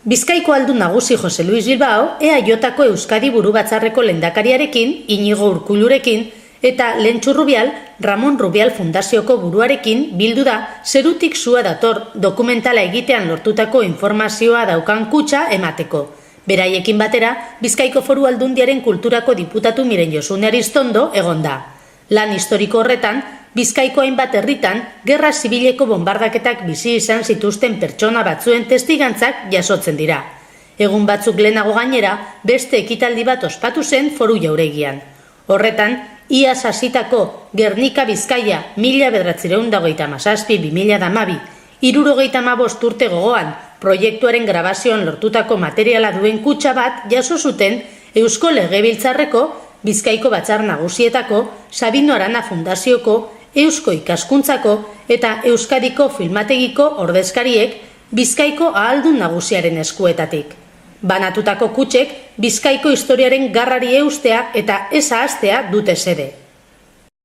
Bizkaiko aldun nagusi Jose Luis Bilbao, EAJko Euskadi Buru Batzarreko lehendakariarekin, Iñigo Urkullurekin, eta Lentxu Rubial, Ramon Rubial Fundazioko buruarekin bildu da Zerutik Sua Dator dokumentala egitean lortutako informazioa daukan kutxa emateko. Beraiekin batera, Bizkaiko Foru Aldundiaren kulturako diputatu Miren Josune Aristondo egon da. Lan historiko horretan, Bizkaiko hainbat herritan, gerra zibileko bonbardaketak bizi izan zituzten pertsona batzuen testigantzak jasotzen dira. Egun batzuk lehenago gainera, beste ekitaldi bat ospatu zen Foru Jauregian. Horretan, iaz hasitako Gernika Bizkaia 1937-2012, 75 urte gogoan, proiektuaren grabazioan lortutako materiala duen kutxa bat jaso zuten Eusko Legebiltzarreko, Bizkaiko Batzar Nagusietako, Sabino Arana Fundazioko, Eusko Ikaskuntzako eta Euskadiko Filmategiko ordezkariek Bizkaiko ahaldun nagusiaren eskuetatik. Banatutako kutxek Bizkaiko historiaren garrari eustea eta ez ahaztea dute xede.